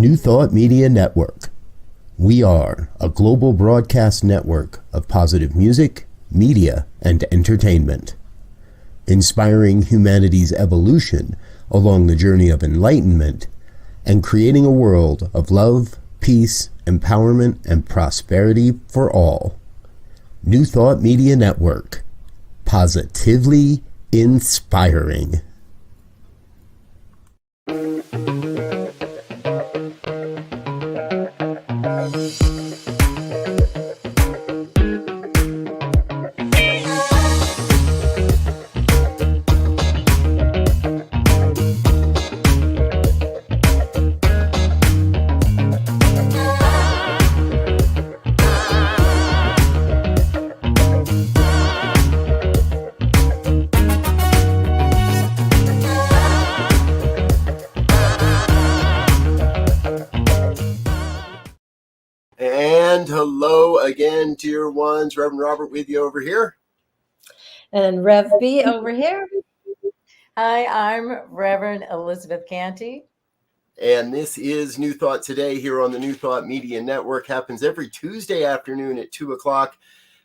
New Thought Media Network. We are a global broadcast network of positive music, media, and entertainment, inspiring humanity's evolution along the journey of enlightenment and creating a world of love, peace, empowerment, and prosperity for all. New Thought Media Network. Positively inspiring. And hello again, dear ones. Reverend Robert with you over here. And Rev B over here. Hi, I'm Reverend Elizabeth Cantey. And this is New Thought Today here on the New Thought Media Network. Happens every Tuesday afternoon at 2 o'clock.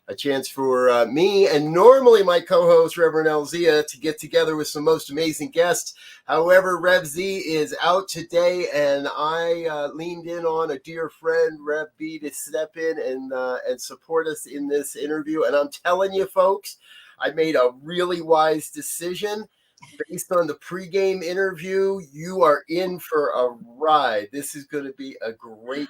A chance for me and normally my co-host, Reverend Elzia, to get together with some most amazing guests. However, Rev Z is out today, and I leaned in on a dear friend, Rev B, to step in and support us in this interview. And I'm telling you, folks, I made a really wise decision. Based on the pregame interview, you are in for a ride. This is going to be a great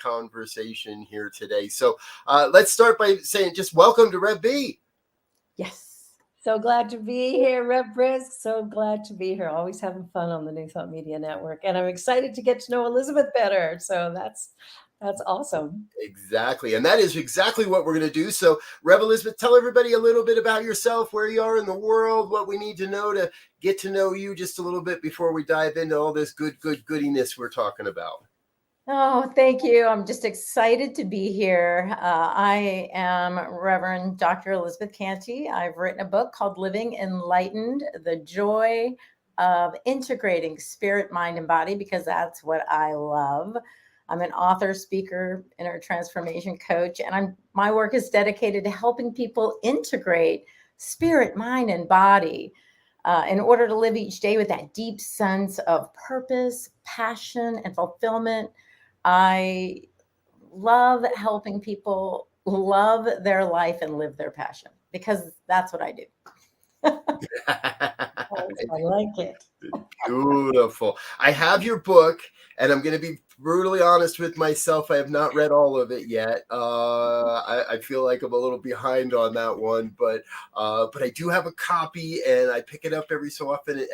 conversation here today. So let's start by saying just welcome to Rev B. Yes. So glad to be here, Rev Brisk. So glad to be here. Always having fun on the New Thought Media Network. And I'm excited to get to know Elizabeth better. So that's awesome. Exactly. And that is exactly what we're going to do. So, Rev Elizabeth, tell everybody a little bit about yourself, where you are in the world, what we need to know to get to know you just a little bit before we dive into all this goodiness we're talking about. Oh, thank you. I'm just excited to be here. I am Reverend Dr. Elizabeth Cantey. I've written a book called Living Enlightened, The Joy of Integrating Spirit, Mind, and Body, because that's what I love. I'm an author, speaker, inner transformation coach, and my work is dedicated to helping people integrate spirit, mind, and body in order to live each day with that deep sense of purpose, passion, and fulfillment. I love helping people love their life and live their passion, because that's what I do. I like it. Beautiful. I have your book, and I'm going to be brutally honest with myself. I have not read all of it yet. I feel like I'm a little behind on that one, but I do have a copy, and I pick it up every so often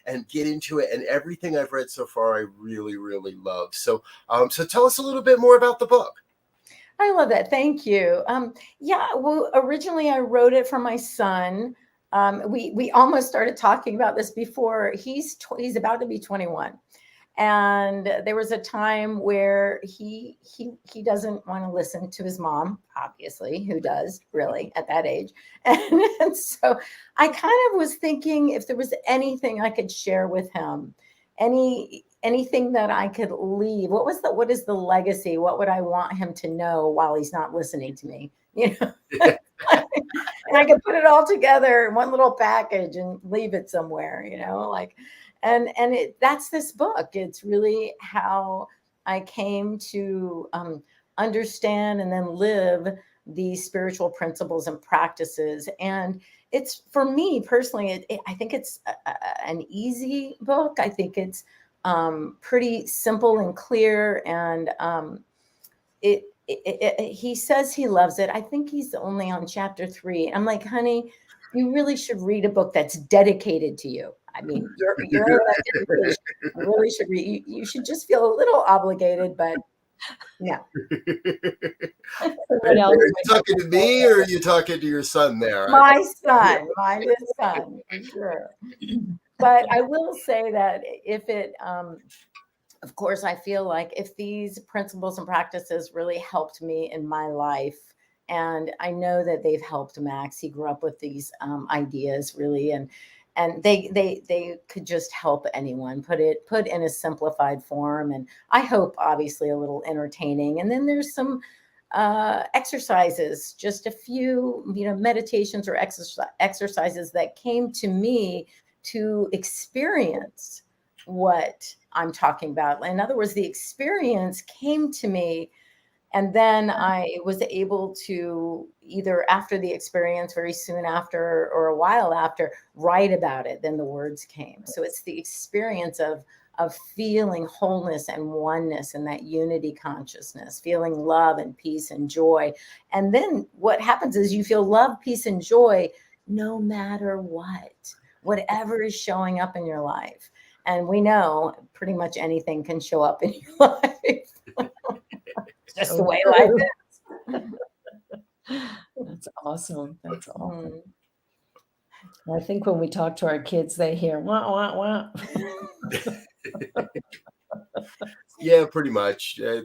and get into it. And everything I've read so far, I really love. So tell us a little bit more about the book. I love that. Thank you. Well, originally I wrote it for my son. We almost started talking about this before. He's about to be 21. And there was a time where he doesn't want to listen to his mom, obviously. Who does, really, at that age? And so I kind of was thinking if there was anything I could share with him, anything that I could leave. What is the legacy? What would I want him to know while he's not listening to me? You know, and I could put it all together in one little package and leave it somewhere, you know, like, and that's this book. It's really how I came to understand and then live these spiritual principles and practices. And it's, for me personally, I think it's an easy book. I think it's pretty simple and clear. And he says he loves it. I think he's only on chapter 3. I'm like, honey, you really should read a book that's dedicated to you. I mean, you're you really should read. You should just feel a little obligated, but yeah. Are you talking to me, or are you talking to your son there? My son, for sure. But I will say that if it, of course, I feel like if these principles and practices really helped me in my life, and I know that they've helped Max. He grew up with these ideas, really, and and they could just help anyone, put in a simplified form, and I hope obviously a little entertaining. And then there's some exercises, just a few, meditations or exercises that came to me to experience what I'm talking about. In other words, the experience came to me, and then I was able to, either after the experience, very soon after, or a while after, write about it. Then the words came. So it's the experience of feeling wholeness and oneness and that unity consciousness, feeling love and peace and joy. And then what happens is you feel love, peace, and joy no matter whatever is showing up in your life. And we know pretty much anything can show up in your life. Just the way life is. That's awesome. That's awesome. I think when we talk to our kids, they hear wah wah wah. Yeah, pretty much. Yeah.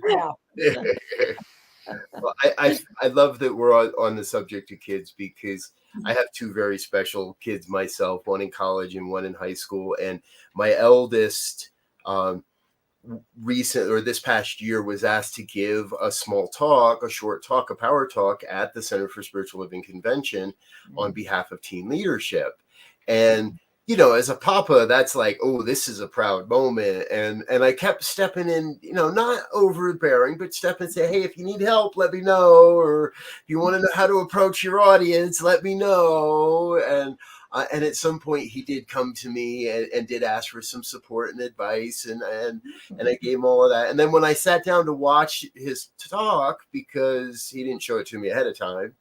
Well, I love that we're on the subject of kids, because I have two very special kids myself, one in college and one in high school. And my eldest, this past year, was asked to give a short talk, a power talk at the Center for Spiritual Living Convention on behalf of teen leadership. And as a papa, that's like, oh, this is a proud moment. And I kept stepping in, not overbearing, but step and say, hey, if you need help, let me know. Or if you want to know how to approach your audience, let me know. And at some point he did come to me and did ask for some support and advice. And I gave him all of that. And then when I sat down to watch his talk, because he didn't show it to me ahead of time,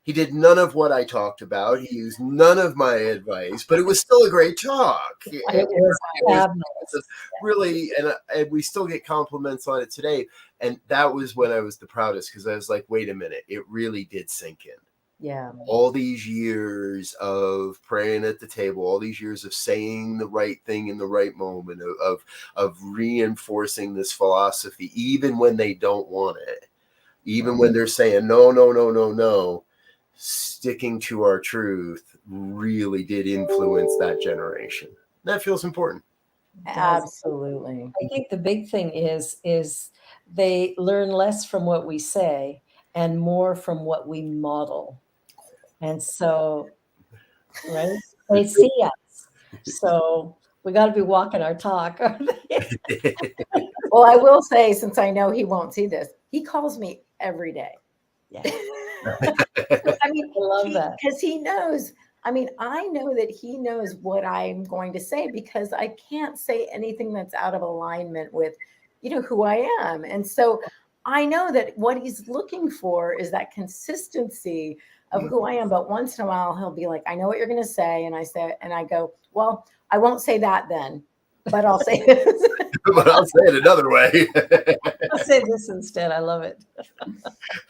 he did none of what I talked about. He used none of my advice, but it was still a great talk. It was really, and we still get compliments on it today. And that was when I was the proudest, because I was like, wait a minute, it really did sink in. Yeah. All these years of praying at the table, all these years of saying the right thing in the right moment, of reinforcing this philosophy, even when they don't want it, even when they're saying, no, sticking to our truth really did influence that generation. That feels important. Absolutely. I think the big thing is they learn less from what we say and more from what we model. And so, right, they see us. So we got to be walking our talk. Well, I will say, since I know he won't see this, he calls me every day. Yeah. I mean, I love that. Because he knows, I know that he knows what I'm going to say, because I can't say anything that's out of alignment with, who I am. And so I know that what he's looking for is that consistency of who I am. But once in a while, he'll be like, I know what you're going to say. And I go, well, I won't say that then, but I'll say this. But I'll say it another way. I'll say this instead. I love it.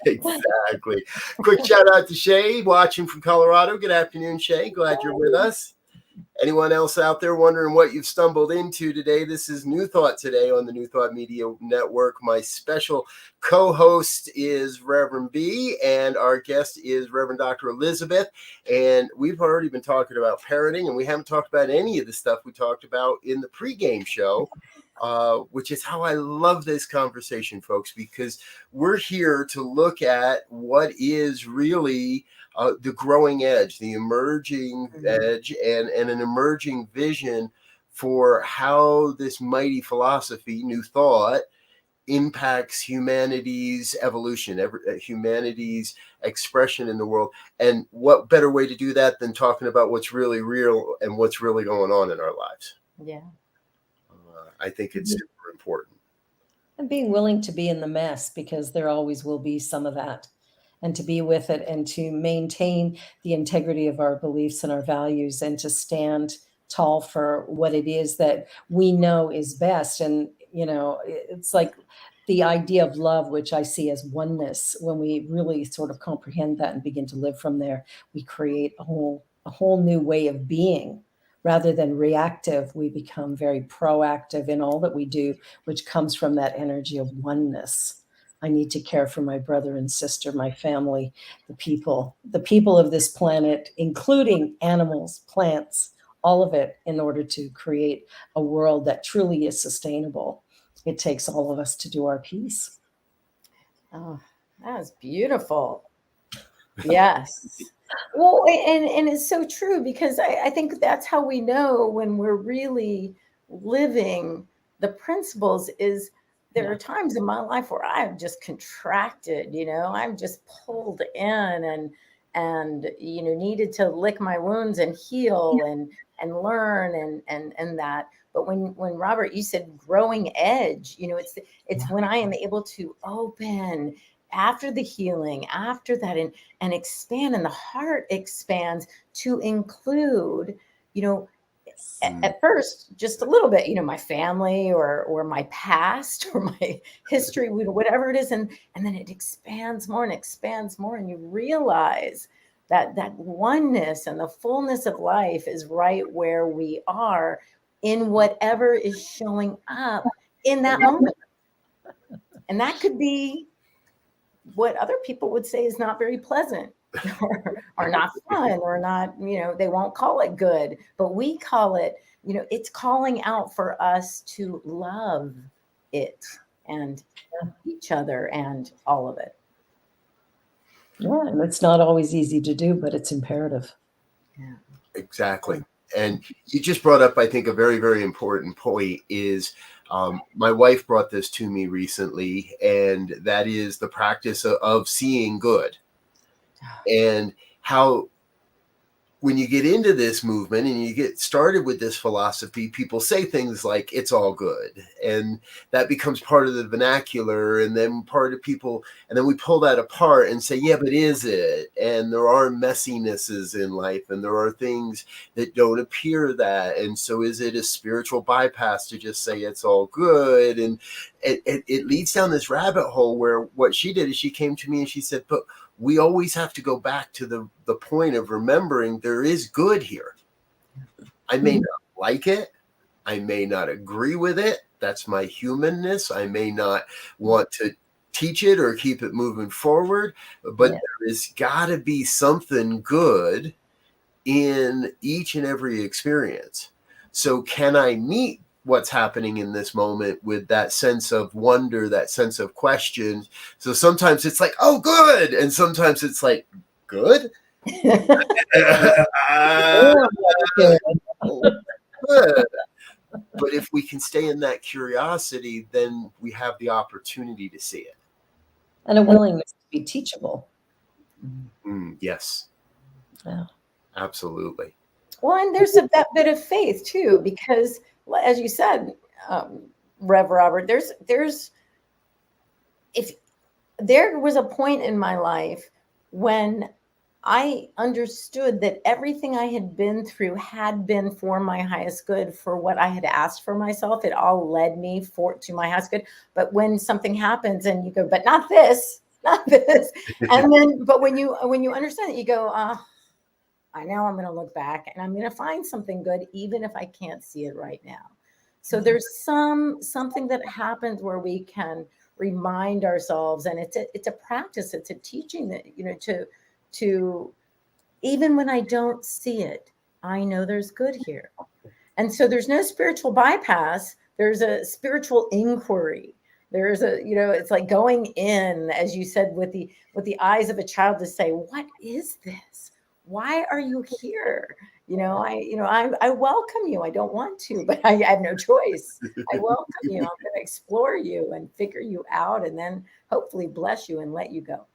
Exactly. Quick shout out to Shay, watching from Colorado. Good afternoon, Shay. Glad you're with us. Anyone else out there wondering what you've stumbled into today? This is New Thought Today on the New Thought Media Network. My special co-host is Reverend B, and our guest is Reverend Dr. Elizabeth. And we've already been talking about parenting, and we haven't talked about any of the stuff we talked about in the pregame show, which is how I love this conversation, folks, because we're here to look at what is really the growing edge, the emerging edge, and an emerging vision for how this mighty philosophy, New Thought, impacts humanity's evolution, humanity's expression in the world. And what better way to do that than talking about what's really real and what's really going on in our lives? Yeah. I think it's super important. And being willing to be in the mess, because there always will be some of that. And to be with it and to maintain the integrity of our beliefs and our values, and to stand tall for what it is that we know is best. And, it's like the idea of love, which I see as oneness. When we really sort of comprehend that and begin to live from there, we create a whole new way of being. Rather than reactive, we become very proactive in all that we do, which comes from that energy of oneness. I need to care for my brother and sister, my family, the people of this planet, including animals, plants, all of it in order to create a world that truly is sustainable. It takes all of us to do our piece. Oh, that was beautiful. Yes. Well, and it's so true, because I think that's how we know when we're really living the principles. Is there are times in my life where I've just contracted, I'm just pulled in, and needed to lick my wounds and heal and learn and that. But when Robert, you said growing edge, it's when I am able to open after the healing, after that, and expand, and the heart expands to include, at first just a little bit, my family or my past or my history, whatever it is, and then it expands more and expands more, and you realize that oneness and the fullness of life is right where we are in whatever is showing up in that moment. And that could be what other people would say is not very pleasant or not fun, or not, they won't call it good, but we call it, it's calling out for us to love it and each other and all of it. Yeah, and it's not always easy to do, but it's imperative. Yeah, exactly. And you just brought up, I think, a very, very important point is my wife brought this to me recently, and that is the practice of seeing good. And how, when you get into this movement and you get started with this philosophy, people say things like, it's all good. And that becomes part of the vernacular, and then part of people, and then we pull that apart and say, yeah, but is it? And there are messinesses in life, and there are things that don't appear that. And so is it a spiritual bypass to just say it's all good? And it leads down this rabbit hole where what she did is she came to me and she said, but we always have to go back to the point of remembering there is good here. I may not like it. I may not agree with it. That's my humanness. I may not want to teach it or keep it moving forward, but there has got to be something good in each and every experience. So can I meet what's happening in this moment with that sense of wonder, that sense of question? So sometimes it's like, oh, good. And sometimes it's like, good? Good. But if we can stay in that curiosity, then we have the opportunity to see it. And a willingness to be teachable. Yes. Yeah. Absolutely. Well, and there's that bit of faith too, because as you said, Rev Robert, if there was a point in my life when I understood that everything I had been through had been for my highest good, for what I had asked for myself. It all led me to my highest good. But when something happens and you go, but not this, and then, but when you understand it, you go, I know I'm going to look back and I'm going to find something good, even if I can't see it right now. So there's something that happens where we can remind ourselves, and it's a practice, it's a teaching that, to even when I don't see it, I know there's good here. And so there's no spiritual bypass. There's a spiritual inquiry. There's it's like going in, as you said, with the eyes of a child to say, what is this? Why are you here? I welcome you. I don't want to, but I have no choice. I welcome you. I'm going to explore you and figure you out, and then hopefully bless you and let you go.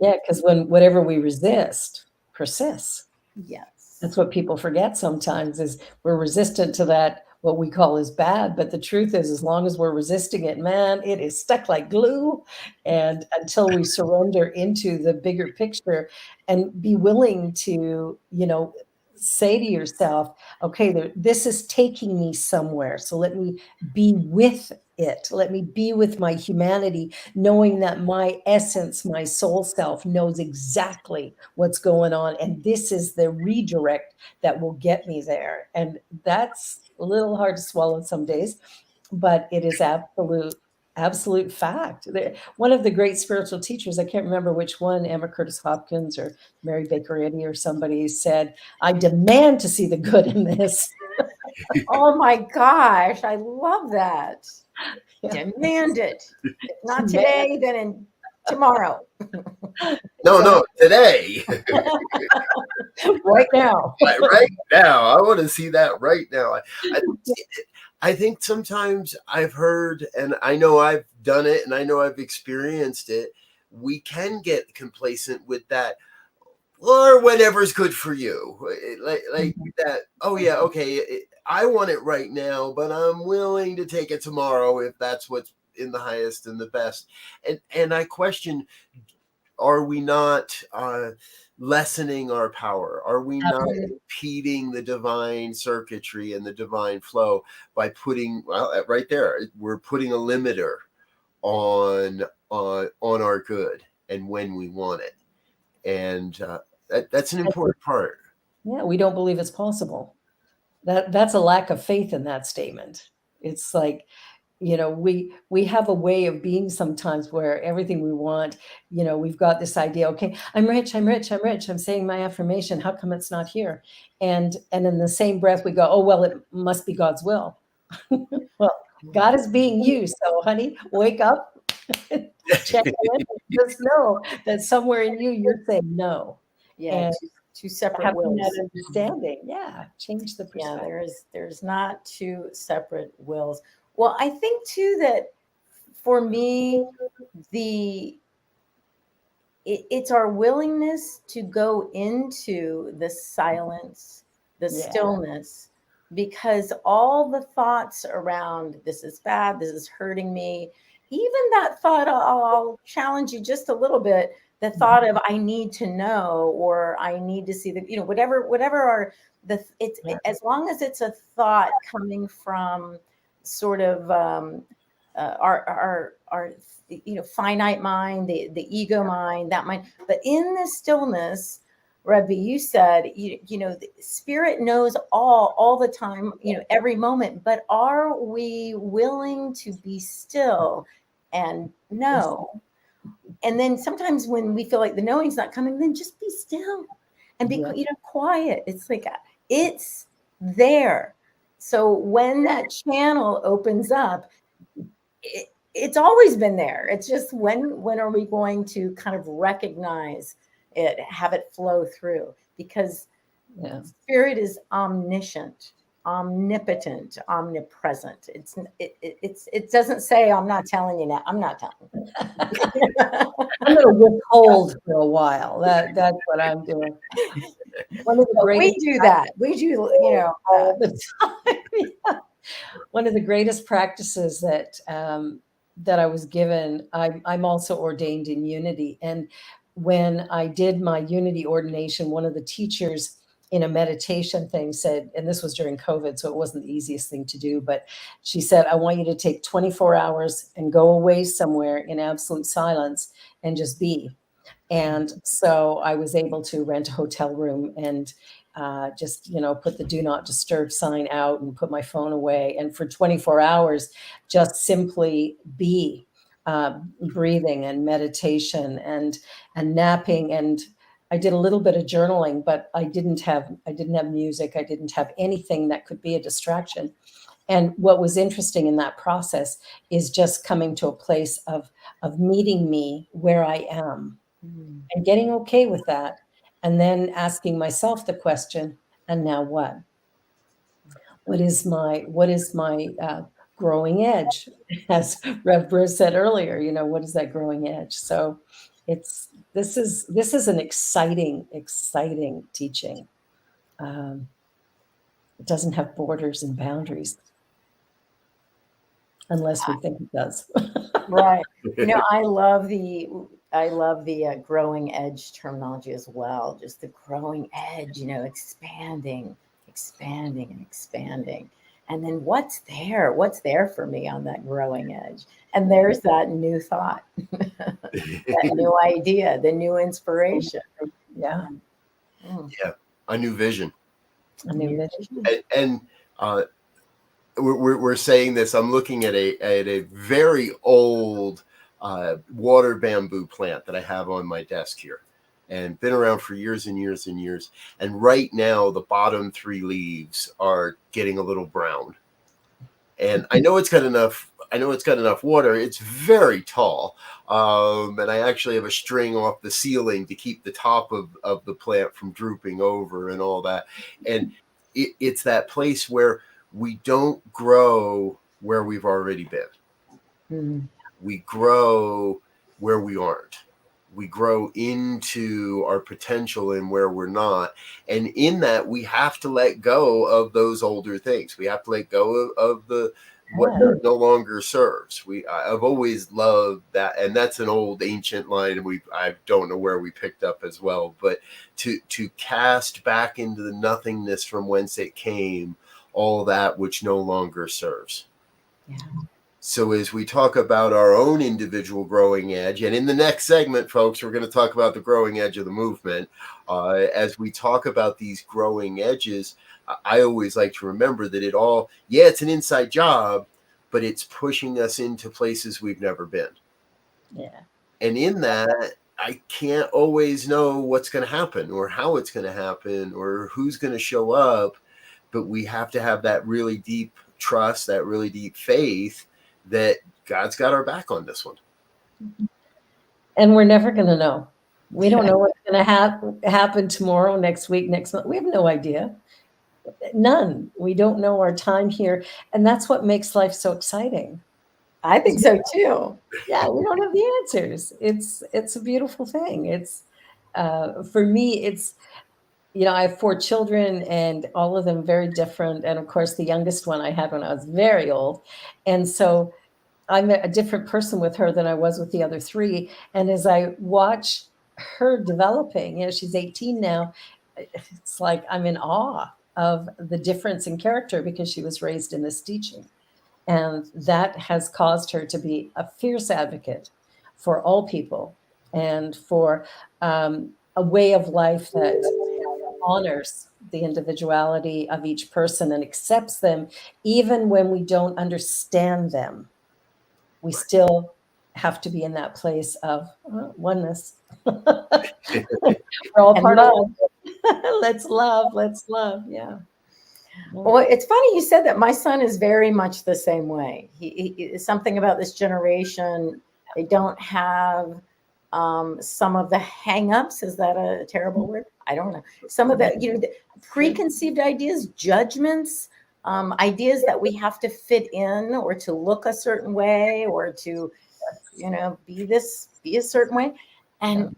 Yeah, because whatever we resist persists. Yes. That's what people forget sometimes, is we're resistant to that, what we call is bad. But the truth is, as long as we're resisting it, man, it is stuck like glue. And until we surrender into the bigger picture and be willing to, say to yourself, okay, this is taking me somewhere. So let me be with it. Let me be with my humanity, knowing that my essence, my soul self knows exactly what's going on. And this is the redirect that will get me there. And that's a little hard to swallow some days, but it is absolute absolute fact. One of the great spiritual teachers, I can't remember which one, Emma Curtis Hopkins or Mary Baker Eddy or somebody, said, "I demand to see the good in this." Oh my gosh, I love that. Yeah. Demand it. If not today, then tomorrow. No, today. Right now. Right now. I want to see that right now. I think sometimes I've heard, and I know I've done it, and I know I've experienced it. We can get complacent with that, or whatever's good for you, like that. Oh yeah, okay. I want it right now, but I'm willing to take it tomorrow if that's what's in the highest and the best. And I question: are we not lessening our power? Are we not impeding the divine circuitry and the divine flow by putting, well, right there, we're putting a limiter on our good and when we want it. And that's an important part. Yeah, we don't believe it's possible. That's a lack of faith in that statement. It's like, we have a way of being sometimes where everything we want, we've got this idea, okay, I'm rich, I'm rich, I'm rich, I'm saying my affirmation, how come it's not here? And in the same breath we go, oh, well, it must be God's will. Well, God is being you, so honey, wake up, check in, just know that somewhere in you, you're saying no. Yeah, And two separate having wills. that understanding, change the perspective. Yeah, there's not two separate wills. Well, I think too that for me, it's our willingness to go into the silence, the stillness, because all the thoughts around this is bad, this is hurting me, even that thought, I'll challenge you just a little bit, the thought of I need to know, or I need to see the, whatever it's as long as it's a thought coming from sort of our finite mind, the ego mind, that mind. But in the stillness, Rebbe, you said, the spirit knows all the time, every moment. But are we willing to be still and know? And then sometimes when we feel like the knowing's not coming, then just be still and be quiet. It's like it's there. So when that channel opens up, it's always been there. It's just when are we going to kind of recognize it, have it flow through? Because spirit is omniscient, omnipotent, omnipresent. It doesn't say I'm not telling you now. I'm not telling you. I'm going to withhold for a while. That's what I'm doing. We do that. We do, all the time. Yeah. One of the greatest practices that I was given, I'm also ordained in Unity. And when I did my Unity ordination, one of the teachers in a meditation thing said, and this was during COVID, so it wasn't the easiest thing to do, but she said, I want you to take 24 hours and go away somewhere in absolute silence and just be. And so I was able to rent a hotel room and just, put the do not disturb sign out and put my phone away. And for 24 hours, just simply be breathing and meditation and napping. And I did a little bit of journaling, but I didn't have music. I didn't have anything that could be a distraction. And what was interesting in that process is just coming to a place of meeting me where I am and getting okay with that. And then asking myself the question, and now what? What is my growing edge? As Rev Bruce said earlier, what is that growing edge? So this is an exciting teaching. It doesn't have borders and boundaries unless we think it does. Right. I love the growing edge terminology as well. Just the growing edge, expanding and expanding. And then what's there? What's there for me on that growing edge? And there's that new thought, that new idea, the new inspiration. Yeah. Yeah. A new vision. A new vision. And we're saying this. I'm looking at a very old water bamboo plant that I have on my desk here, and been around for years and years and years. And right now, the bottom 3 leaves are getting a little brown. And I know it's got enough. I know it's got enough water. It's very tall, and I actually have a string off the ceiling to keep the top of the plant from drooping over and all that. And it's that place where we don't grow where we've already been. Mm-hmm. We grow where we aren't. We grow into our potential and where we're not. And in that, we have to let go of those older things. We have to let go of the what no longer serves. I've always loved that, and that's an old ancient line, and I don't know where we picked up as well. But to cast back into the nothingness from whence it came, all that which no longer serves. Yeah. So as we talk about our own individual growing edge, and in the next segment, folks, we're going to talk about the growing edge of the movement. As we talk about these growing edges, I always like to remember that it's an inside job, but it's pushing us into places we've never been. Yeah. And in that, I can't always know what's going to happen or how it's going to happen or who's going to show up, but we have to have that really deep trust, that really deep faith that God's got our back on this one. And we're never going to know. We don't know what's going to happen tomorrow, next week, next month. We have no idea. None. We don't know our time here. And that's what makes life so exciting. I think so too. Yeah, we don't have the answers. It's a beautiful thing. It's for me, it's, I have 4 children and all of them very different. And of course, the youngest one I had when I was very old. And so I'm a different person with her than I was with the other 3. And as I watch her developing, she's 18 now, it's like I'm in awe of the difference in character because she was raised in this teaching. And that has caused her to be a fierce advocate for all people and for a way of life that honors the individuality of each person and accepts them, even when we don't understand them. We still have to be in that place of oneness. We're all part of it. Let's love. Yeah. Well, it's funny you said that. My son is very much the same way. He something about this generation. They don't have some of the hang-ups. Is that a terrible word? I don't know. Some of the, the preconceived ideas, judgments, ideas that we have to fit in or to look a certain way or to, be a certain way. And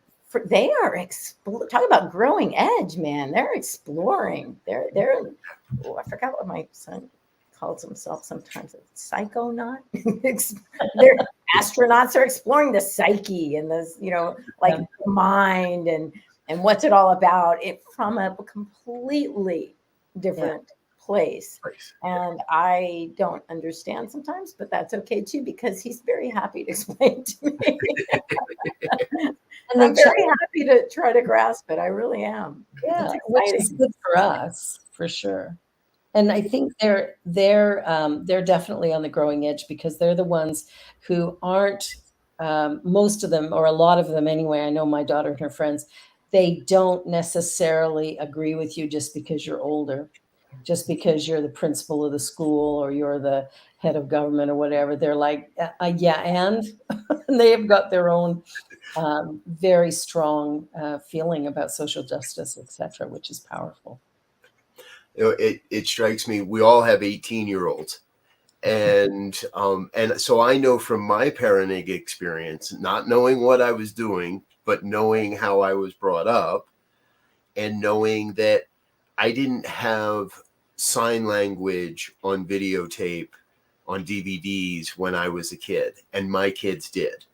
they are talking about growing edge, man. They're exploring. They're I forgot what my son calls himself sometimes. Psychonaut. They're astronauts are exploring the psyche and the, the mind and what's it all about. It from a completely different place. And I don't understand sometimes, but that's okay too, because he's very happy to explain to me. And I'm very happy to try to grasp it. I really am. Yeah, which is good for us, for sure. And I think they're definitely on the growing edge because they're the ones who aren't, most of them, or a lot of them anyway, I know my daughter and her friends, they don't necessarily agree with you just because you're older, just because you're the principal of the school or you're the head of government or whatever. They're like, and they have got their own very strong feeling about social justice, etc., which is powerful. It strikes me we all have 18-year-olds, and so I know from my parenting experience, not knowing what I was doing, but knowing how I was brought up, and knowing that I didn't have sign language on videotape, on DVDs when I was a kid, and my kids did.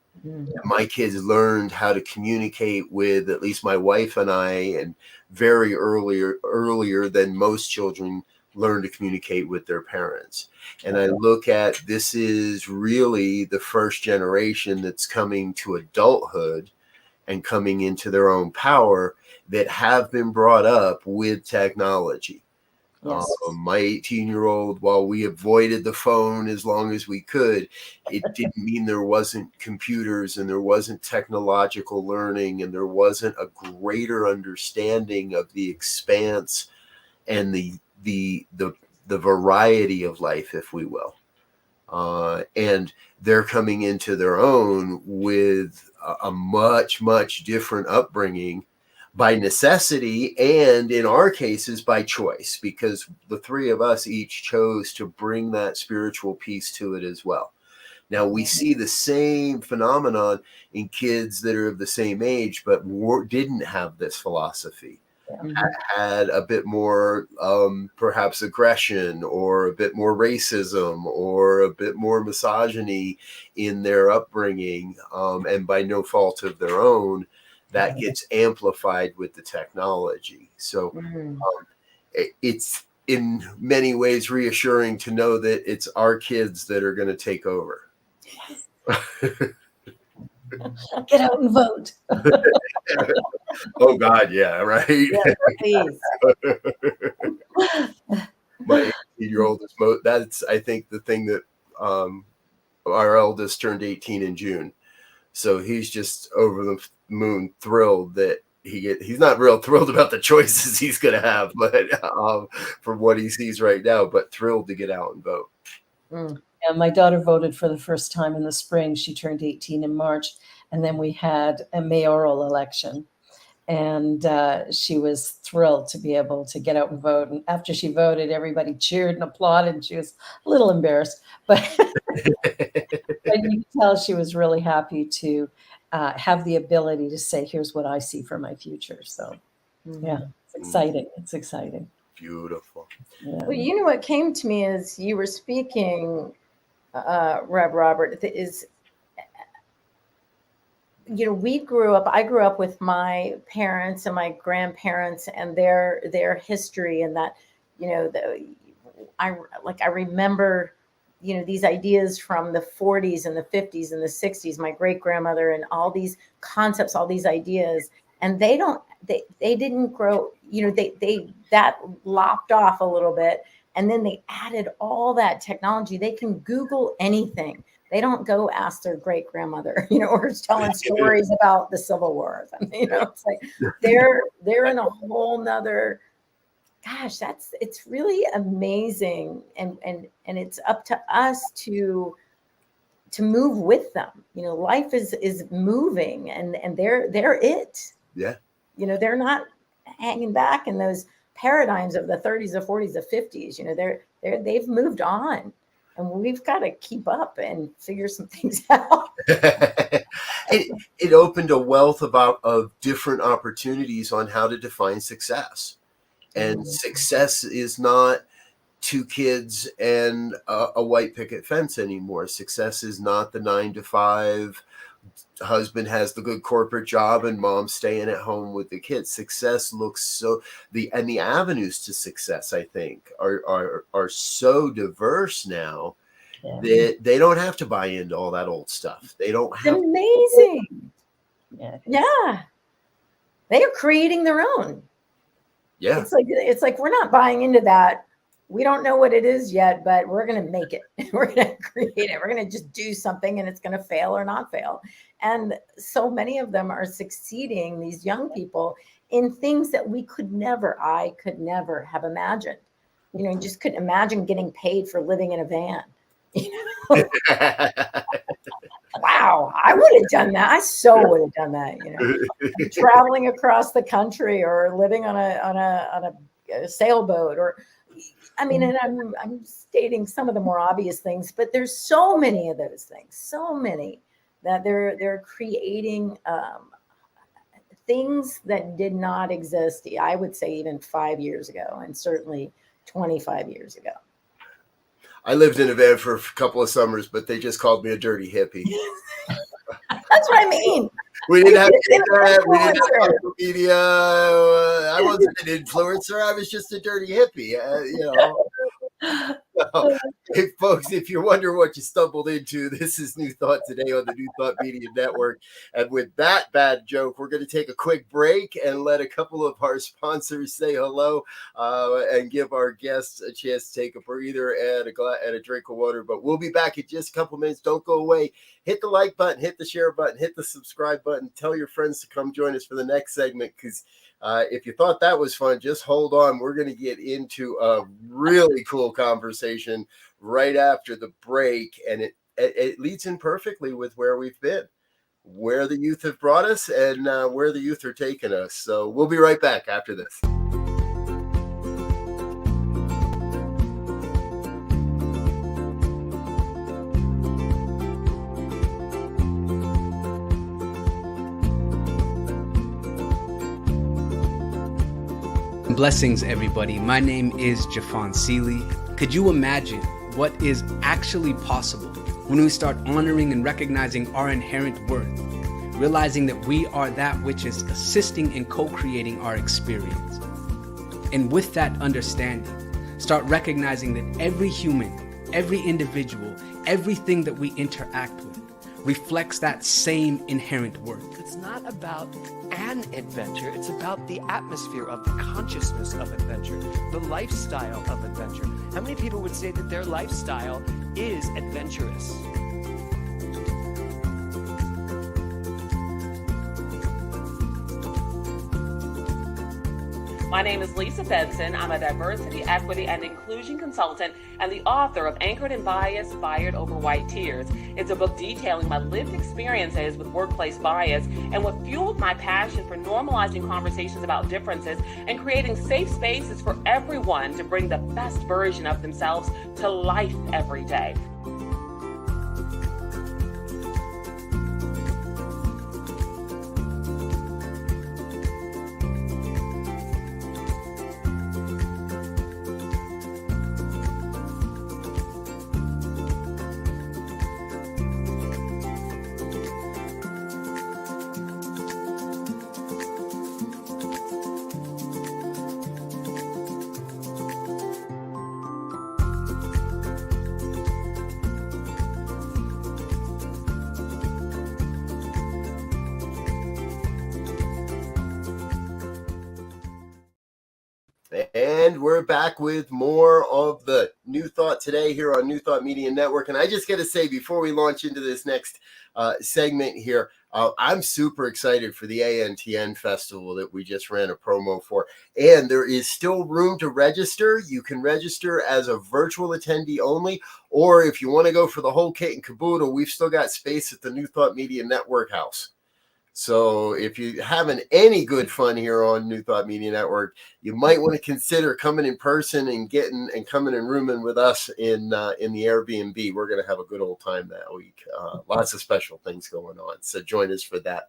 My kids learned how to communicate with at least my wife and I, and very earlier than most children learn to communicate with their parents. And I look at this is really the first generation that's coming to adulthood and coming into their own power that have been brought up with technology. Yes. My 18-year-old, while we avoided the phone as long as we could, it didn't mean there wasn't computers and there wasn't technological learning and there wasn't a greater understanding of the expanse and the variety of life, if we will. And they're coming into their own with a much, much different upbringing by necessity, and in our cases by choice, because the three of us each chose to bring that spiritual piece to it as well. Now we see the same phenomenon in kids that are of the same age but didn't have this philosophy, had a bit more perhaps aggression or a bit more racism or a bit more misogyny in their upbringing, and by no fault of their own, that gets amplified with the technology. So it's in many ways reassuring to know that it's our kids that are going to take over. Get out and vote. Oh God, yeah, right. Yeah, please. My 18-year-old is that's, I think, the thing that our eldest turned 18 in June, so he's just over the moon thrilled that he's not real thrilled about the choices he's going to have, but from what he sees right now, but thrilled to get out and vote. Yeah, my daughter voted for the first time in the spring. She turned 18 in March, and then we had a mayoral election, and she was thrilled to be able to get out and vote. And after she voted, everybody cheered and applauded, and she was a little embarrassed, but but you could tell she was really happy to have the ability to say, here's what I see for my future. So yeah, it's exciting. It's exciting. Beautiful. Yeah. Well, you know what came to me as you were speaking, Rev Robert, is, you know, I grew up with my parents and my grandparents and their history, and that, you know, I remember, you know, these ideas from the 40s and the 50s and the 60s, my great grandmother, and all these concepts, all these ideas, and they didn't grow, you know, they that lopped off a little bit, and then they added all that technology. They can Google anything. They don't go ask their great grandmother, you know, or telling stories about the Civil War. I mean, you know, it's like they're in a whole nother. Gosh, it's really amazing, and it's up to us to move with them. You know, life is moving, and they're it. Yeah. You know, they're not hanging back in those paradigms of the 30s, the 40s, the 50s. You know, they've moved on, and we've got to keep up and figure some things out. It opened a wealth of different opportunities on how to define success. And success is not two kids and a white picket fence anymore. Success is not the 9-to-5, husband has the good corporate job and mom's staying at home with the kids. Success looks the avenues to success, I think, are so diverse now that they don't have to buy into all that old stuff. They don't have amazing. Yeah. They are creating their own. Yeah. It's like we're not buying into that. We don't know what it is yet, but we're going to make it. We're going to create it. We're going to just do something, and it's going to fail or not fail. And so many of them are succeeding, these young people, in things that I could never have imagined. You know, you just couldn't imagine getting paid for living in a van. You know? Wow, I would have done that. I so would have done that. You know, traveling across the country or living on a sailboat, or, I mean, and I'm stating some of the more obvious things, but there's so many of those things, so many that they're creating things that did not exist. I would say even 5 years ago, and certainly 25 years ago. I lived in a van for a couple of summers, but they just called me a dirty hippie. That's what I mean. We didn't have internet. We didn't have social media. I wasn't an influencer. I was just a dirty hippie. You know. Hey, folks, if you wonder what you stumbled into, this is New Thought Today on the New Thought Media Network. And with that bad joke, we're going to take a quick break and let a couple of our sponsors say hello and give our guests a chance to take a breather and a drink of water. But we'll be back in just a couple of minutes. Don't go away. Hit the like button, hit the share button, hit the subscribe button. Tell your friends to come join us for the next segment, because if you thought that was fun, just hold on. We're going to get into a really cool conversation right after the break, and it leads in perfectly with where we've been, where the youth have brought us, and where the youth are taking us. So we'll be right back after this. Blessings, everybody. My name is Jafon Seeley. Could you imagine what is actually possible when we start honoring and recognizing our inherent worth, realizing that we are that which is assisting and co-creating our experience? And with that understanding, start recognizing that every human, every individual, everything that we interact with reflects that same inherent worth. It's not about an adventure, it's about the atmosphere of the consciousness of adventure, the lifestyle of adventure. How many people would say that their lifestyle is adventurous? My name is Lisa Benson. I'm a diversity, equity, and inclusion consultant and the author of Anchored in Bias, Fired Over White Tears. It's a book detailing my lived experiences with workplace bias and what fueled my passion for normalizing conversations about differences and creating safe spaces for everyone to bring the best version of themselves to life every day. And we're back with more of the New Thought Today here on New Thought Media Network. And I just got to say, before we launch into this next segment here, I'm super excited for the ANTN Festival that we just ran a promo for. And there is still room to register. You can register as a virtual attendee only, or if you want to go for the whole kit and caboodle, we've still got space at the New Thought Media Network house. So if you're having any good fun here on New Thought Media Network, you might want to consider coming in person and coming and rooming with us in the Airbnb. We're going to have a good old time that week. Lots of special things going on. So join us for that.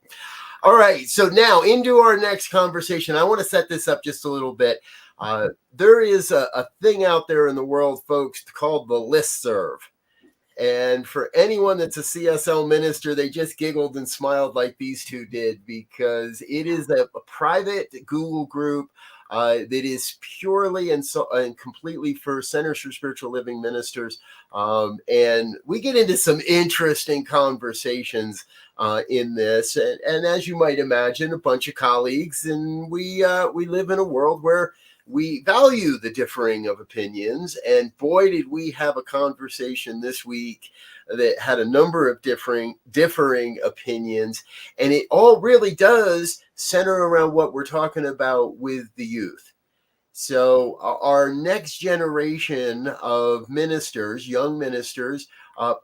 All right. So now into our next conversation. I want to set this up just a little bit. There is a thing out there in the world, folks, called the listserv. And for anyone that's a CSL minister, they just giggled and smiled like these two did, because it is a private Google group that is purely and completely for Centers for Spiritual Living ministers. And we get into some interesting conversations in this. And as you might imagine, a bunch of colleagues, and we live in a world where we value the differing of opinions, and boy, did we have a conversation this week that had a number of differing opinions, and it all really does center around what we're talking about with the youth. So our next generation of ministers, young ministers,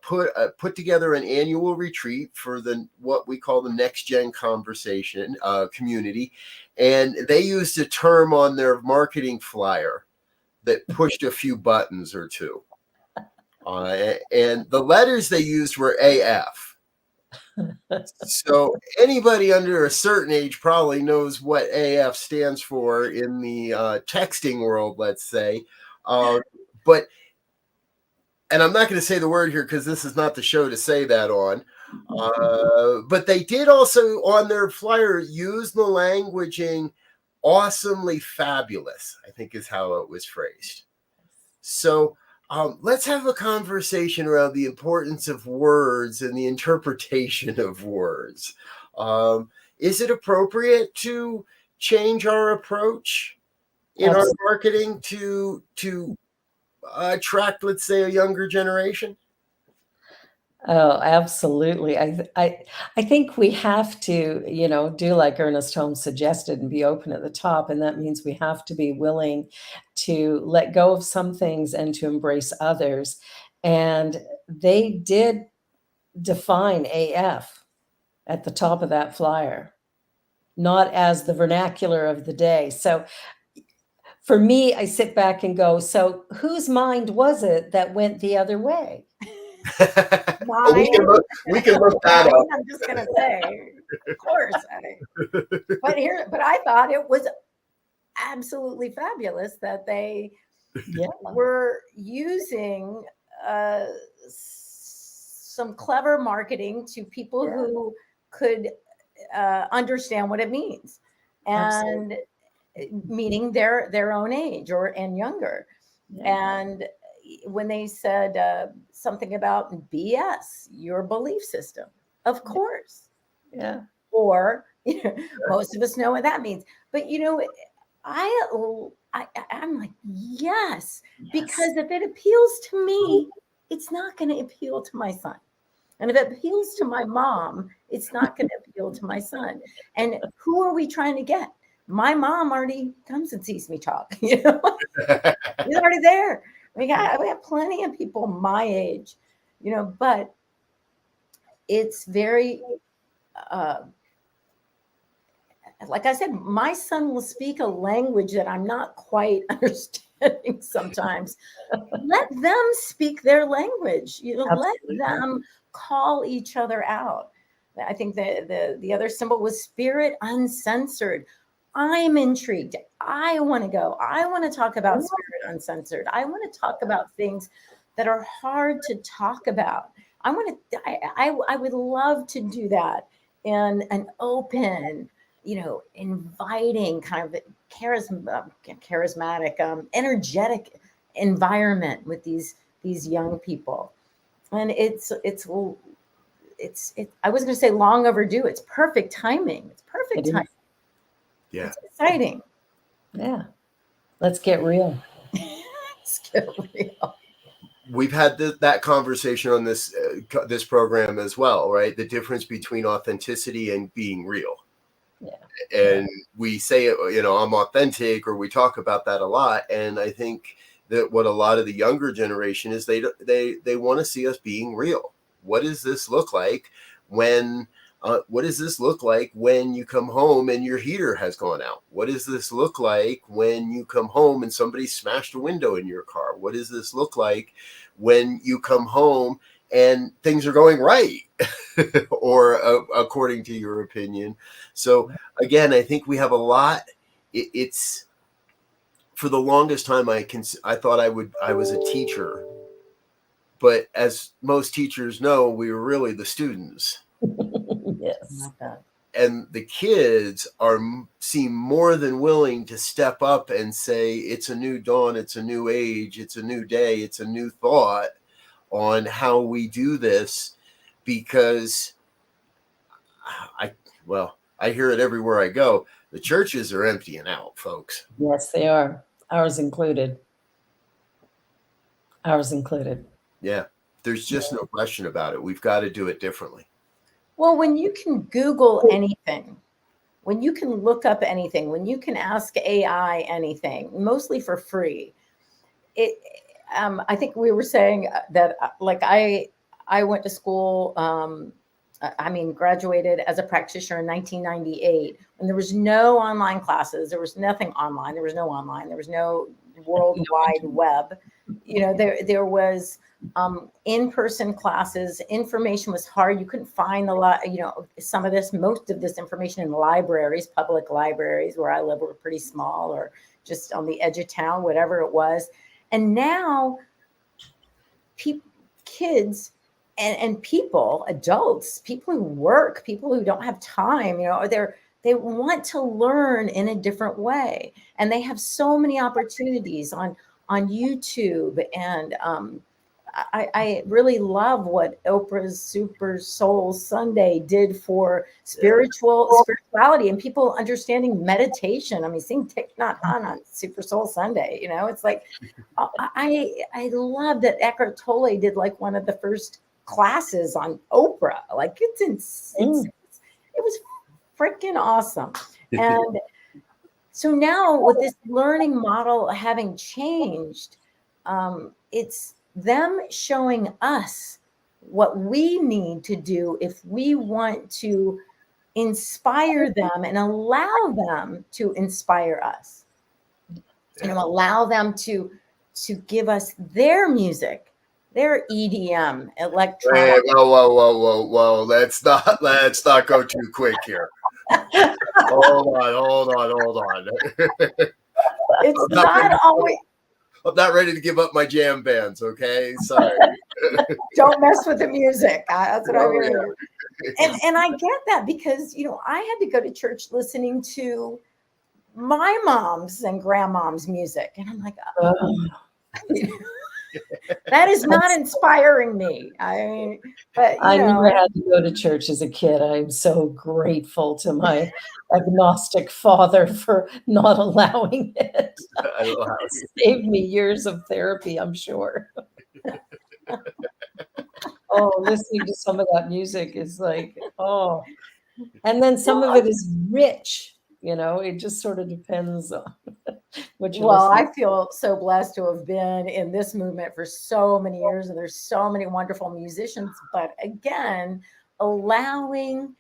put together an annual retreat for what we call the Next Gen Conversation community. And they used a term on their marketing flyer that pushed a few buttons or two. And the letters they used were AF. So anybody under a certain age probably knows what AF stands for in the texting world, let's say. But and I'm not going to say the word here because this is not the show to say that on. But they did also on their flyer use the languaging awesomely fabulous, I think is how it was phrased. So Let's have a conversation around the importance of words and the interpretation of words. Is it appropriate to change our approach in our marketing to attract, let's say, a younger generation? Oh, absolutely. I think we have to, do like Ernest Holmes suggested and be open at the top. And that means we have to be willing to let go of some things and to embrace others. And they did define AF at the top of that flyer, not as the vernacular of the day. So for me, I sit back and go, so whose mind was it that went the other way? we can look that up. I'm just gonna say, of course. But I thought it was absolutely fabulous that they were using some clever marketing to people who could understand what it means, and meaning their own age and younger. And when they said something about BS, your belief system, of course. Yeah. Or most of us know what that means. But I'm like, yes, because if it appeals to me, it's not going to appeal to my son. And if it appeals to my mom, it's not going to appeal to my son. And who are we trying to get? My mom already comes and sees me talk. He's already there. We have plenty of people my age, but it's very, like I said, my son will speak a language that I'm not quite understanding sometimes. Let them speak their language. Let them call each other out. I think the other symbol was spirit uncensored. I'm intrigued. I want to go. I want to talk about Spirit Uncensored. I want to talk about things that are hard to talk about. I would love to do that in an open, inviting, kind of charismatic, energetic environment with these young people. And it's I was going to say long overdue. It's perfect timing. It's perfect timing. Yeah. It's exciting. Yeah. Let's get real. Let's get real. We've had that conversation on this program as well, right? The difference between authenticity and being real. Yeah. And we say it, I'm authentic, or we talk about that a lot. And I think that what a lot of the younger generation is, they want to see us being real. What does this look like when? What does this look like when you come home and your heater has gone out? What does this look like when you come home and somebody smashed a window in your car? What does this look like when you come home and things are going right, or according to your opinion? So again, I think we have a lot. It's for the longest time I thought I was a teacher, but as most teachers know, we were really the students. Yes. And the kids seem more than willing to step up and say, it's a new dawn, it's a new age, it's a new day, it's a new thought on how we do this, because I hear it everywhere I go. The churches are emptying out, folks. Yes, they are. Ours included. Yeah. There's just no question about it. We've got to do it differently. Well, when you can Google anything, when you can look up anything, when you can ask AI anything, mostly for free, I think we were saying that, like, I went to school, graduated as a practitioner in 1998, and there was no online classes. There was nothing online. There was no online. There was no World Wide Web. There was in-person classes. Information was hard. You couldn't find most of this information in libraries, public libraries where I live were pretty small, or just on the edge of town, whatever it was. And now kids and people, adults, people who work, people who don't have time, they want to learn in a different way. And they have so many opportunities on on YouTube. And I really love what Oprah's Super Soul Sunday did for spirituality and people understanding meditation. I mean, seeing Thich Nhat Hanh on Super Soul Sunday, you know, it's like I love that Eckhart Tolle did like one of the first classes on Oprah. Like it was freaking awesome. And so now with this learning model having changed, it's them showing us what we need to do if we want to inspire them and allow them to inspire us. You know, allow them to give us their music, their EDM, electronic. Whoa. Let's not go too quick here. Hold on. It's not always. I'm not ready to give up my jam bands, okay? Sorry. Don't mess with the music. That's what I mean. And I get that because, you know, I had to go to church listening to my mom's and grandmom's music. And I'm like, that is not inspiring me. I mean, but I never had to go to church as a kid. I'm so grateful to my agnostic father for not allowing it. It saved me years of therapy, I'm sure. Oh, listening to some of that music is like, oh. And then some of it is rich. You know, it just sort of depends on what you're listening. I feel so blessed to have been in this movement for so many years, and there's so many wonderful musicians. But again, allowing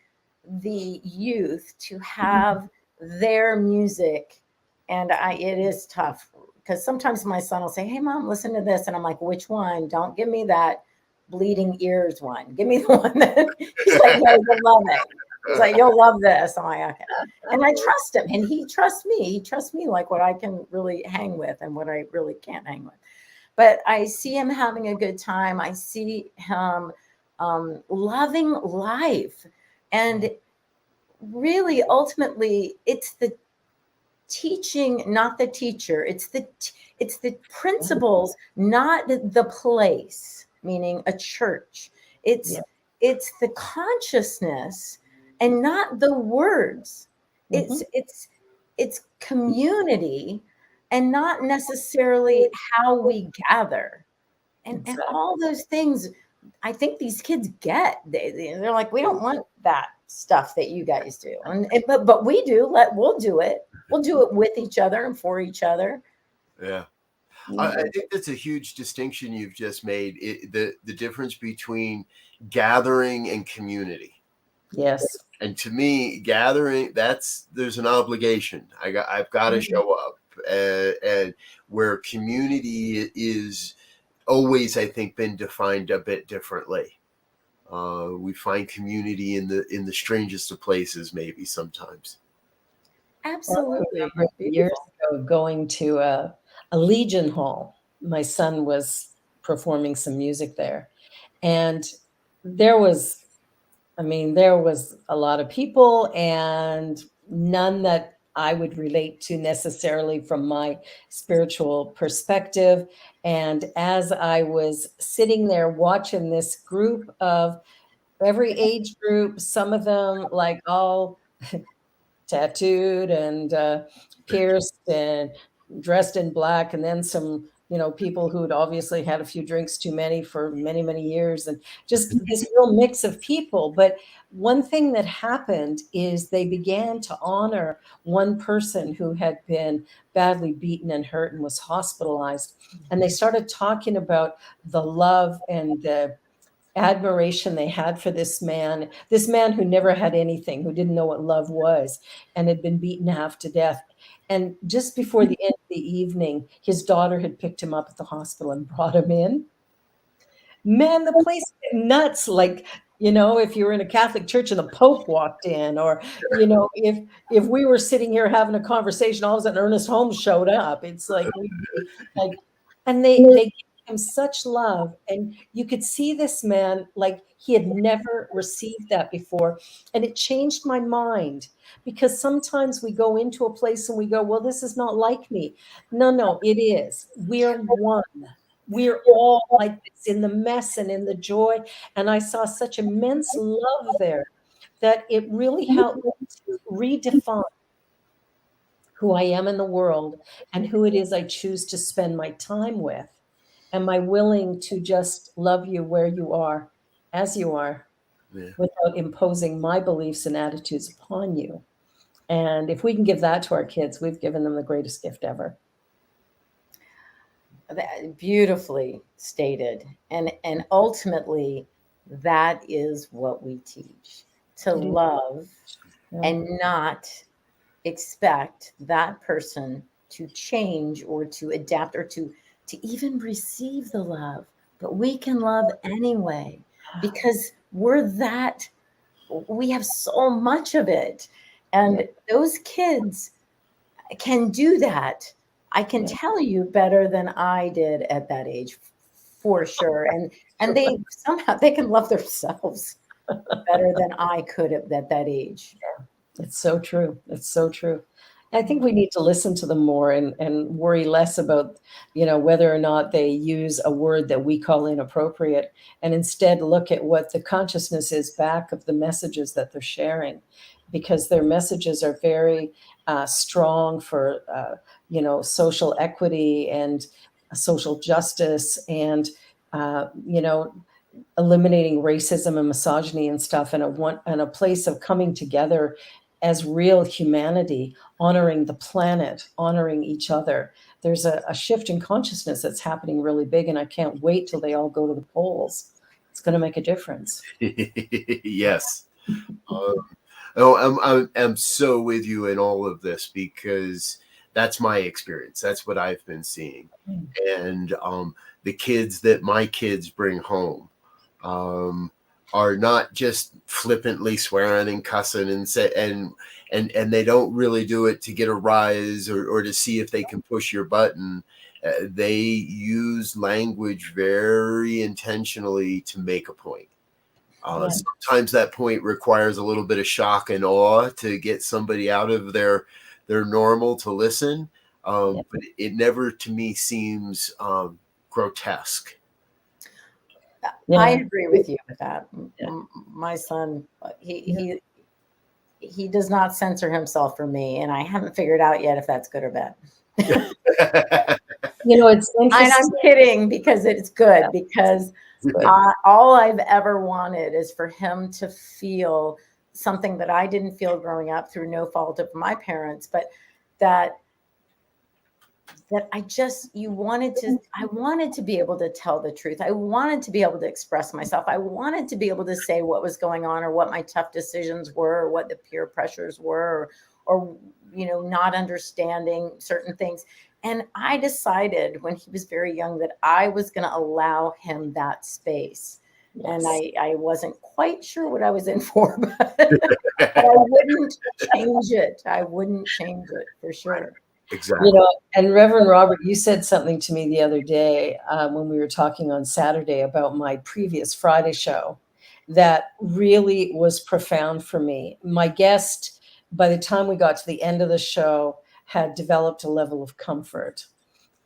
the youth to have their music, and it is tough because sometimes my son will say, "Hey, Mom, listen to this," and I'm like, "Which one? Don't give me that bleeding ears one. Give me the one that." He's like, "No, you'll love it." He's like, "You'll love this." I'm like, "Okay." And I trust him, and he trusts me. He trusts me like what I can really hang with and what I really can't hang with. But I see him having a good time. I see him loving life. And really, ultimately, it's the teaching, not the teacher. It's the principles, not the place, meaning a church. It's the consciousness and not the words. It's community and not necessarily how we gather. And all those things, I think these kids get. They're like, we don't want that stuff that you guys do. But we do. We'll do it. We'll do it with each other and for each other. Yeah. I think that's a huge distinction you've just made. The difference between gathering and community. Yes. And to me, gathering, there's an obligation. I've got to show up, and where community is always, I think, been defined a bit differently. We find community in the strangest of places, maybe sometimes. Absolutely. I remember years ago going to a Legion Hall. My son was performing some music there, and there was a lot of people and none that I would relate to necessarily from my spiritual perspective. And as I was sitting there watching this group of every age group, some of them like all tattooed and pierced and dressed in black, and then some people who'd obviously had a few drinks too many for many, many years, and just this real mix of people. But one thing that happened is they began to honor one person who had been badly beaten and hurt and was hospitalized. And they started talking about the love and the admiration they had for this man who never had anything, who didn't know what love was and had been beaten half to death. And just before the end of the evening, his daughter had picked him up at the hospital and brought him in. Man, the place went nuts. Like, if you were in a Catholic church and the Pope walked in, or, if we were sitting here having a conversation, all of a sudden Ernest Holmes showed up. It's like, and they him such love. And you could see this man like he had never received that before. And it changed my mind, because sometimes we go into a place and we go, well, this is not like me. No, it is. We're one. We're all like this in the mess and in the joy. And I saw such immense love there that it really helped me to redefine who I am in the world and who it is I choose to spend my time with. Am I willing to just love you where you are, as you are, without imposing my beliefs and attitudes upon you? And if we can give that to our kids, we've given them the greatest gift ever. Beautifully stated. And ultimately, that is what we teach, to love and not expect that person to change or to adapt or to even receive the love. But we can love anyway, because we have so much of it. And those kids can do that. I can tell you better than I did at that age, for sure. And they somehow they can love themselves better than I could at that age. It's so true. It's so true. I think we need to listen to them more and worry less about, whether or not they use a word that we call inappropriate, and instead look at what the consciousness is back of the messages that they're sharing, because their messages are very strong for, social equity and social justice and, eliminating racism and misogyny and stuff, and a place of coming together as real humanity, honoring the planet, honoring each other. There's a shift in consciousness that's happening really big, and I can't wait till they all go to the polls. It's going to make a difference. Yes. I'm so with you in all of this, because that's my experience. That's what I've been seeing. And the kids that my kids bring home are not just flippantly swearing and cussing and they don't really do it to get a rise or to see if they can push your button. They use language very intentionally to make a point. Sometimes that point requires a little bit of shock and awe to get somebody out of their normal to listen. But it never, to me, seems grotesque. I agree with you with that. My son, he does not censor himself for me, and I haven't figured out yet if that's good or bad. It's interesting. And I'm kidding, because it's good, because all I've ever wanted is for him to feel something that I didn't feel growing up through no fault of my parents, but that I wanted to be able to tell the truth. I wanted to be able to express myself. I wanted to be able to say what was going on, or what my tough decisions were, or what the peer pressures were, or not understanding certain things. And I decided when he was very young that I was going to allow him that space. Yes. And I wasn't quite sure what I was in for, but I wouldn't change it. I wouldn't change it for sure. Exactly. And Reverend Robert, you said something to me the other day when we were talking on Saturday about my previous Friday show that really was profound for me. My guest, by the time we got to the end of the show, had developed a level of comfort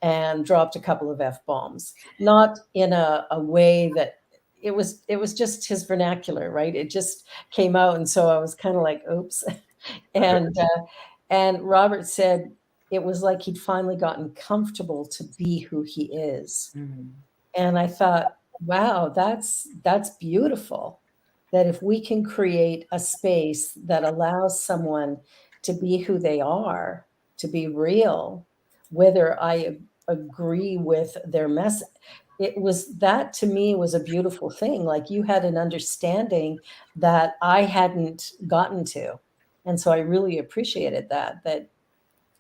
and dropped a couple of F-bombs, not in a way that it was just his vernacular, right? It just came out. And so I was kind of like, oops. And Robert said, it was like he'd finally gotten comfortable to be who he is. Mm-hmm. And I thought, wow, that's beautiful. That if we can create a space that allows someone to be who they are, to be real, whether I agree with their message, that to me was a beautiful thing. Like, you had an understanding that I hadn't gotten to. And so I really appreciated that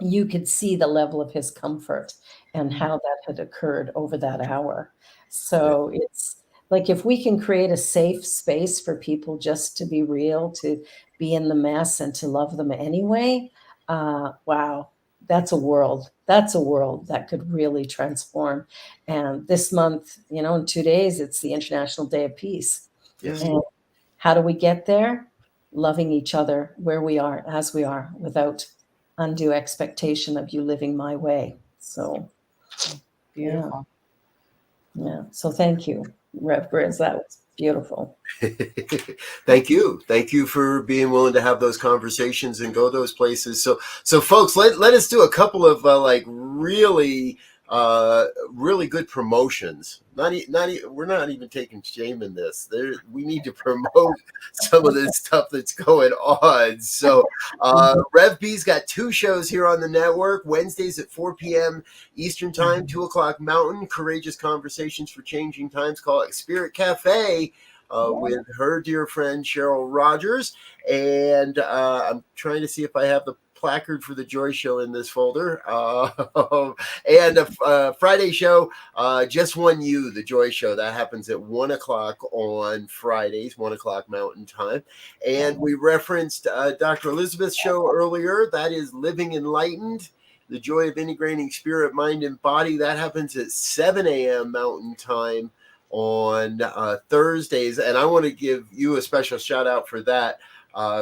you could see the level of his comfort and how that had occurred over that hour. So it's like, if we can create a safe space for people just to be real, to be in the mess and to love them anyway, wow, that's a world. That's a world that could really transform. And this month, in 2 days, it's the International Day of Peace. Yes. And how do we get there? Loving each other where we are, as we are, without undue expectation of you living my way. So, Beautiful. yeah. So thank you, Rev Grizz. That was beautiful. Thank you for being willing to have those conversations and go those places. So folks, let us do a couple of really good promotions. We're not even taking shame in this. We need to promote some of this stuff that's going on. So Rev B's got 2 shows here on the network. Wednesdays at 4 p.m. Eastern Time, 2 o'clock Mountain. Courageous Conversations for Changing Times. Call it Spirit Cafe. With her dear friend Cheryl Rogers. And I'm trying to see if I have the placard for the Joy Show in this folder. And a Friday show, Just One You, the Joy Show. That happens at 1 o'clock on Fridays, 1 o'clock Mountain Time. And we referenced Dr. Elizabeth's show earlier. That is Living Enlightened, the Joy of Integrating Spirit, Mind, and Body. That happens at 7 a.m. Mountain Time on Thursdays, and I want to give you a special shout out for that.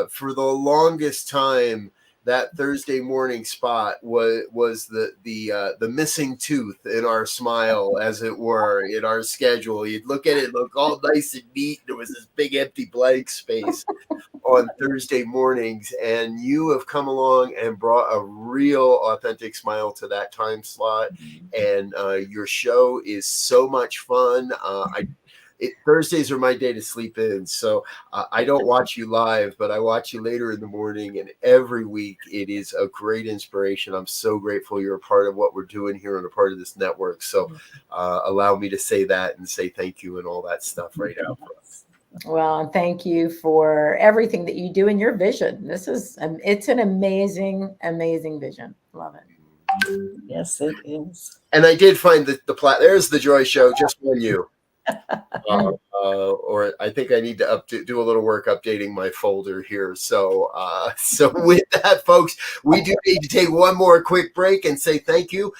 For the longest time, that Thursday morning spot was the missing tooth in our smile, as it were, in our schedule. You'd look at it, look all nice and neat. There was this big empty blank space on Thursday mornings, and you have come along and brought a real authentic smile to that time slot. And your show is so much fun. Thursdays are my day to sleep in, so I don't watch you live, but I watch you later in the morning, and every week it is a great inspiration. I'm so grateful you're a part of what we're doing here and a part of this network. So allow me to say that and say thank you and all that stuff right now. Well, and thank you for everything that you do in your vision. It's an amazing, amazing vision. Love it. Yes, it is. And I did find there's the Joy Show, Just One You. Or I think I need to do a little work updating my folder here. So with that, folks, we do need to take one more quick break and say thank you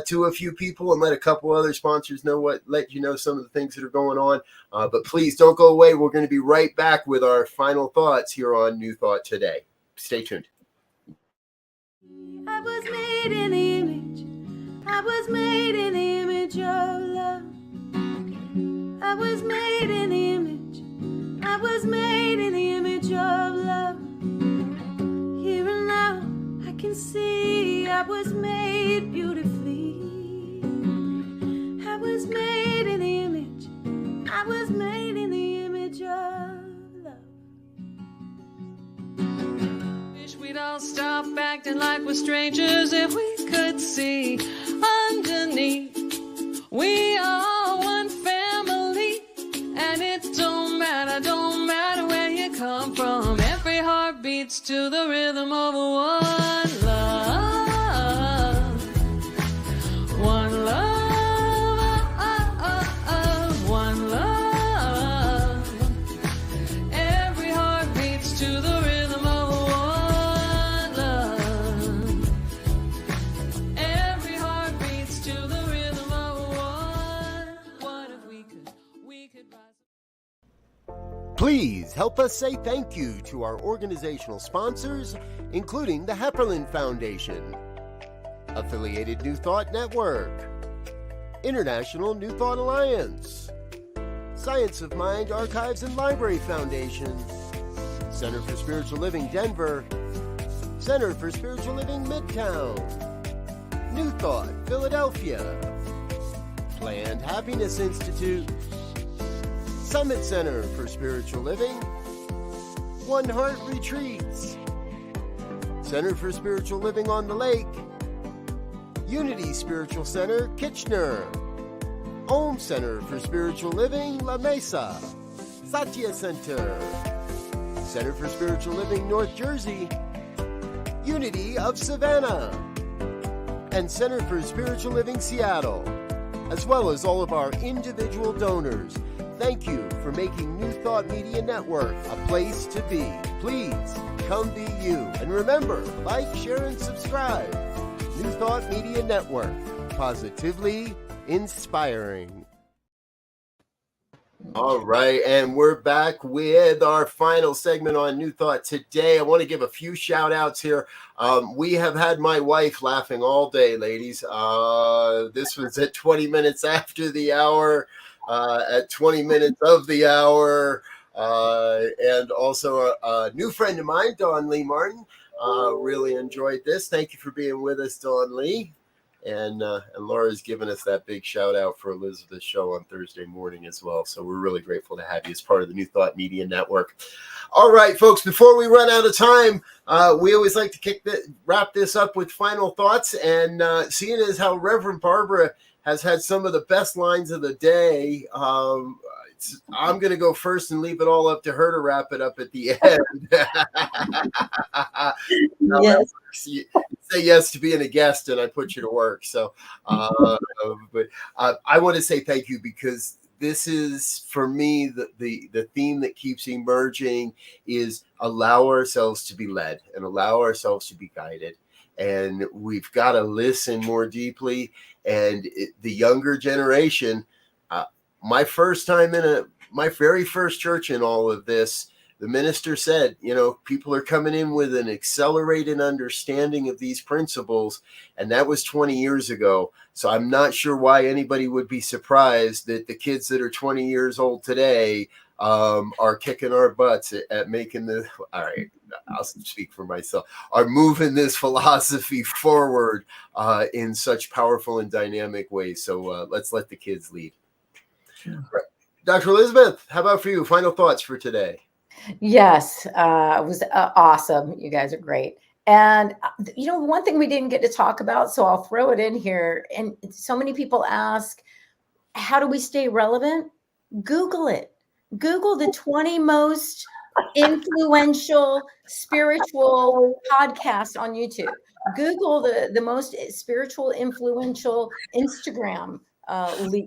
to a few people and let a couple other sponsors let you know some of the things that are going on. But please don't go away. We're going to be right back with our final thoughts here on New Thought Today. Stay tuned. I was made in the image. I was made in the image of love. I was made in the image. I was made in the image of love. Here and now I can see I was made beautifully. I was made in the image. I was made in the image of love. Wish we'd all stop acting like we're strangers if we could see underneath. We are one family, and it don't matter where you come from. Every heart beats to the rhythm of one love, one love, one love. Every heart beats to the rhythm of one love. Every heart beats to the rhythm of one. What if we could rise? Please help us say thank you to our organizational sponsors, including the Hepperlin Foundation, Affiliated New Thought Network, International New Thought Alliance, Science of Mind Archives and Library Foundation, Center for Spiritual Living Denver, Center for Spiritual Living Midtown, New Thought Philadelphia, Planned Happiness Institute, Summit Center for Spiritual Living, One Heart Retreats, Center for Spiritual Living on the Lake, Unity Spiritual Center, Kitchener, Om Center for Spiritual Living, La Mesa, Satya Center, Center for Spiritual Living, North Jersey, Unity of Savannah, and Center for Spiritual Living, Seattle, as well as all of our individual donors. Thank you for making New Thought Media Network a place to be. Please come be you. And remember, like, share, and subscribe. New Thought Media Network, positively inspiring. All right, and we're back with our final segment on New Thought today. I want to give a few shout outs here. We have had my wife laughing all day, ladies. This was at 20 minutes after the hour, at 20 minutes of the hour, and also a new friend of mine, Dawn Lee Martin, really enjoyed this. Thank you for being with us, Dawn Lee. And Laura's given us that big shout out for Elizabeth's show on Thursday morning as well. So we're really grateful to have you as part of the New Thought Media Network. All right, folks, before we run out of time, we always like to wrap this up with final thoughts. And seeing as how Reverend Barbara has had some of the best lines of the day, I'm going to go first and leave it all up to her to wrap it up at the end. Yes. You say yes to being a guest, and I put you to work. So, but I want to say thank you, because this is, for me, the theme that keeps emerging is allow ourselves to be led and allow ourselves to be guided. And we've got to listen more deeply. And the younger generation, my very first church in all of this, the minister said, people are coming in with an accelerated understanding of these principles. And that was 20 years ago. So I'm not sure why anybody would be surprised that the kids that are 20 years old today are kicking our butts at making all right, I'll speak for myself, are moving this philosophy forward in such powerful and dynamic ways. So let's let the kids lead. Dr. Elizabeth, how about for you? Final thoughts for today? Yes, it was awesome. You guys are great. And, one thing we didn't get to talk about, so I'll throw it in here. And so many people ask, how do we stay relevant? Google it. Google the 20 most influential spiritual podcasts on YouTube. Google the most spiritual influential Instagram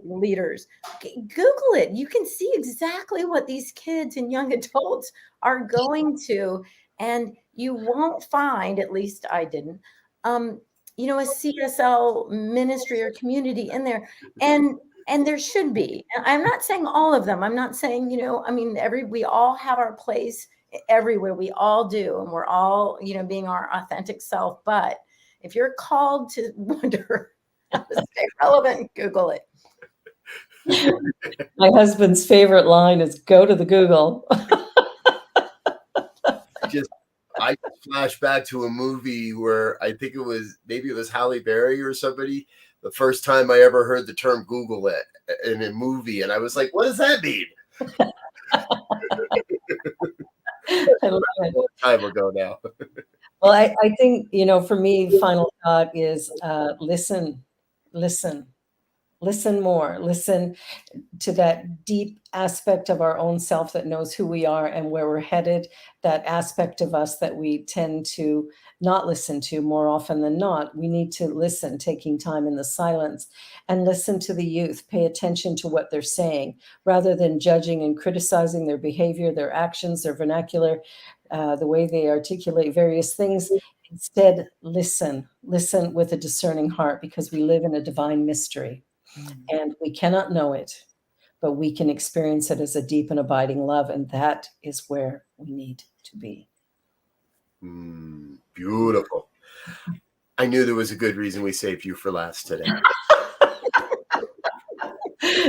leaders. Google it. You can see exactly what these kids and young adults are going to, and you won't find, at least I didn't, a CSL ministry or community in there. And there should be. And I'm not saying all of them. I'm not saying, we all have our place everywhere. We all do. And we're all, being our authentic self. But if you're called to wonder how to stay relevant, Google it. My husband's favorite line is go to the Google. I flash back to a movie where I think it was Halle Berry or somebody. The first time I ever heard the term Google it in a movie. And I was like, what does that mean? I love it. A long time ago now. Well, I think, for me, final thought is listen more, listen to that deep aspect of our own self that knows who we are and where we're headed, that aspect of us that we tend to not listen to more often than not. We need to listen, taking time in the silence, and listen to the youth, pay attention to what they're saying, rather than judging and criticizing their behavior, their actions, their vernacular, the way they articulate various things. Instead, listen with a discerning heart, because we live in a divine mystery. And we cannot know it, but we can experience it as a deep and abiding love. And that is where we need to be. Beautiful. I knew there was a good reason we saved you for last today.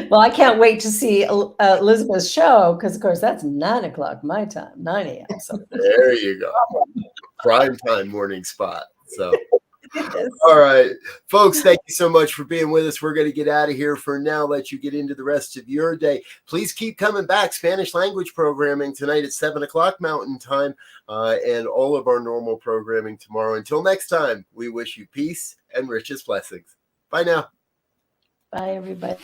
Well, I can't wait to see Elizabeth's show, because, of course, that's 9 o'clock my time, 9 a.m. So. There you go. Prime time morning spot. So. All right, folks, thank you so much for being with us. We're going to get out of here for now, let you get into the rest of your day. Please keep coming back. Spanish language programming tonight at 7 o'clock Mountain Time, and all of our normal programming tomorrow. Until next time, we wish you peace and richest blessings. Bye now. Bye, everybody.